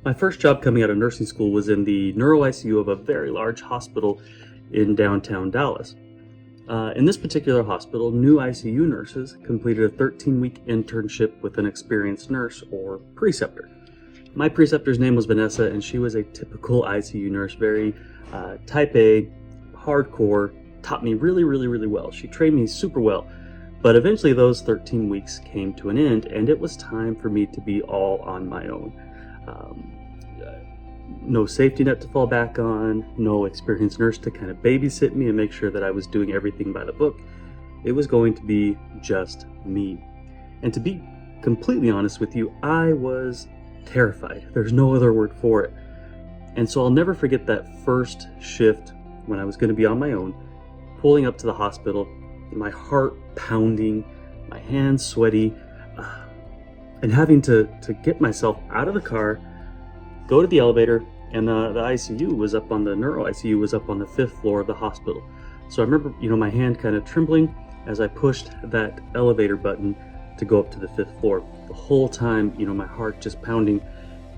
My first job coming out of nursing school was in the neuro ICU of a very large hospital in downtown Dallas. In this particular hospital, new ICU nurses completed a 13-week internship with an experienced nurse or preceptor. My preceptor's name was Vanessa, and she was a typical ICU nurse, very type A, hardcore, taught me really, really, really well. She trained me super well. But eventually those 13 weeks came to an end, and it was time for me to be all on my own. No safety net to fall back on, no experienced nurse to kind of babysit me and make sure that I was doing everything by the book. It was going to be just me. And to be completely honest with you, I was terrified. There's no other word for it. And so I'll never forget that first shift when I was going to be on my own, pulling up to the hospital, my heart pounding, my hands sweaty, and having to get myself out of the car, go to the elevator, and the ICU was up on the neuro ICU was up on the 5th floor of the hospital. So I remember, my hand kind of trembling as I pushed that elevator button to go up to the 5th floor. The whole time, my heart just pounding.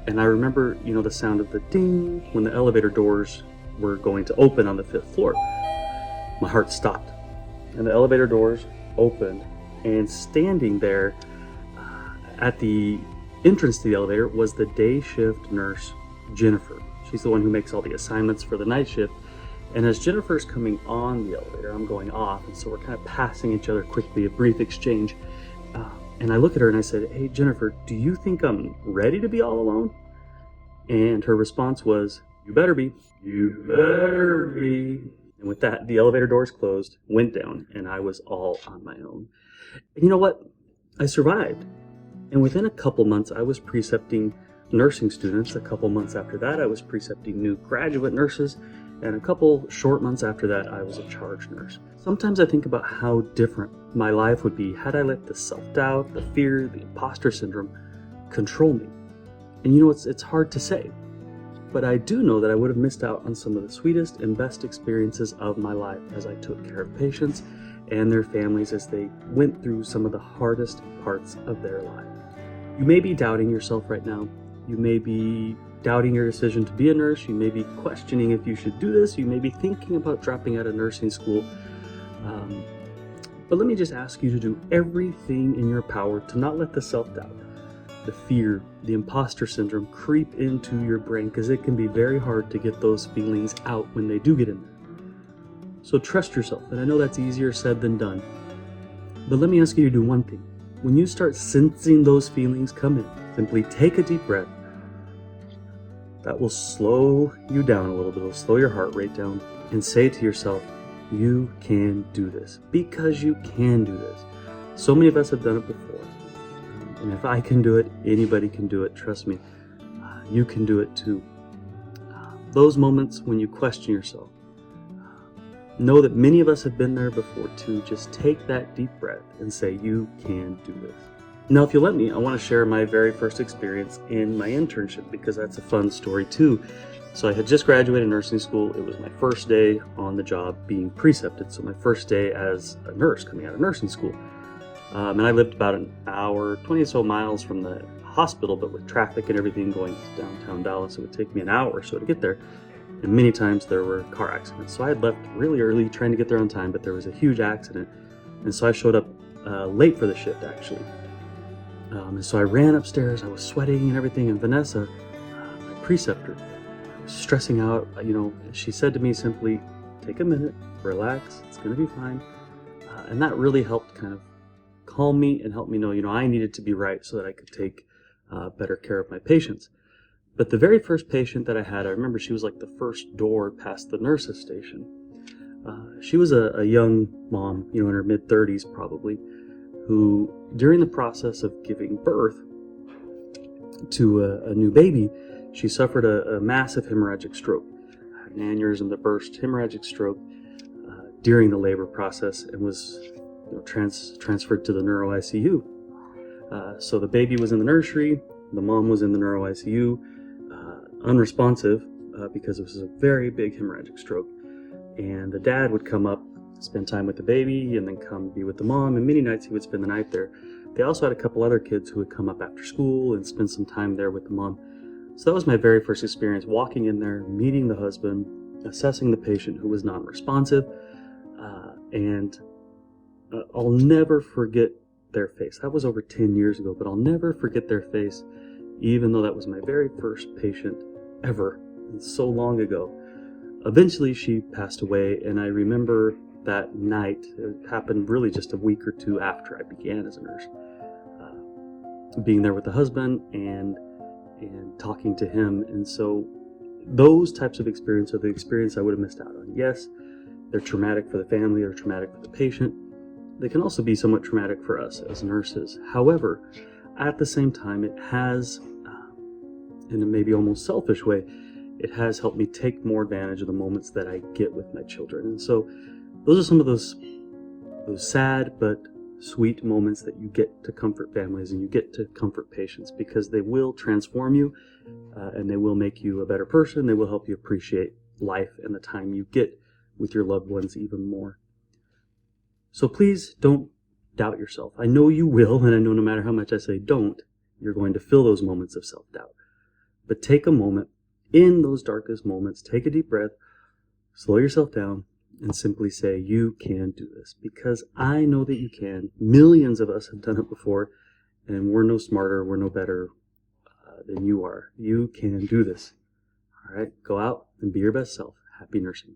And I remember, the sound of the ding when the elevator doors were going to open on the 5th floor. My heart stopped. And the elevator doors opened, and standing there at the entrance to the elevator was the day shift nurse, Jennifer. She's the one who makes all the assignments for the night shift. And as Jennifer's coming on the elevator, I'm going off, and so we're kind of passing each other quickly, a brief exchange. And I look at her and I said, "Hey, Jennifer, do you think I'm ready to be all alone?" And her response was, "You better be. You better be." And with that, the elevator doors closed, went down, and I was all on my own. And you know what? I survived. And within a couple months, I was precepting nursing students. A couple months after that, I was precepting new graduate nurses. And a couple short months after that, I was a charge nurse. Sometimes I think about how different my life would be had I let the self-doubt, the fear, the imposter syndrome control me. And it's hard to say. But I do know that I would have missed out on some of the sweetest and best experiences of my life as I took care of patients and their families as they went through some of the hardest parts of their life. You may be doubting yourself right now. You may be doubting your decision to be a nurse. You may be questioning if you should do this. You may be thinking about dropping out of nursing school. But let me just ask you to do everything in your power to not let the self-doubt, the fear, the imposter syndrome creep into your brain, because it can be very hard to get those feelings out when they do get in there. So trust yourself, and I know that's easier said than done. But let me ask you to do one thing. When you start sensing those feelings come in, simply take a deep breath. That will slow you down a little bit. It'll slow your heart rate down, and say to yourself, "You can do this," because you can do this. So many of us have done it before. And if I can do it, anybody can do it. Trust me, you can do it too. Those moments when you question yourself, know that many of us have been there before too. Just take that deep breath and say, "You can do this." Now, if you let me, I want to share my very first experience in my internship, because that's a fun story too. So I had just graduated nursing school. It was my first day on the job being precepted. So my first day as a nurse coming out of nursing school. And I lived about an hour, 20 or so miles from the hospital, but with traffic and everything going to downtown Dallas, it would take me an hour or so to get there. And many times there were car accidents. So I had left really early trying to get there on time, but there was a huge accident. And so I showed up late for the shift, actually. And so I ran upstairs. I was sweating and everything. And Vanessa, my preceptor, was stressing out. She said to me simply, "Take a minute, relax, it's going to be fine." And that really helped kind of calm me and help me know, I needed to be right so that I could take better care of my patients. But the very first patient that I had, I remember she was like the first door past the nurse's station. She was a young mom, in her mid-30s probably, who during the process of giving birth to a new baby, she suffered a massive hemorrhagic stroke, an aneurysm that burst, hemorrhagic stroke during the labor process, and was transferred to the neuro ICU. So the baby was in the nursery, the mom was in the neuro ICU, unresponsive because it was a very big hemorrhagic stroke. And the dad would come up, spend time with the baby, and then come be with the mom, and many nights he would spend the night there. They also had a couple other kids who would come up after school and spend some time there with the mom. So that was my very first experience, walking in there, meeting the husband, assessing the patient who was non-responsive, and I'll never forget their face. That was over 10 years ago, but I'll never forget their face, even though that was my very first patient ever, and so long ago. Eventually, she passed away, and I remember that night, it happened really just a week or two after I began as a nurse, being there with the husband and talking to him. And so those types of experience are the experience I would have missed out on. Yes, they're traumatic for the family, they're traumatic for the patient. They can also be somewhat traumatic for us as nurses. However, at the same time, it has, in a maybe almost selfish way, it has helped me take more advantage of the moments that I get with my children. And so those are some of those sad but sweet moments that you get to comfort families and you get to comfort patients, because they will transform you and they will make you a better person. They will help you appreciate life and the time you get with your loved ones even more. So please don't doubt yourself. I know you will, and I know no matter how much I say don't, you're going to feel those moments of self-doubt. But take a moment in those darkest moments, take a deep breath, slow yourself down, and simply say, you can do this, because I know that you can. Millions of us have done it before, and we're no smarter, we're no better than you are. You can do this. All right, go out and be your best self. Happy nursing.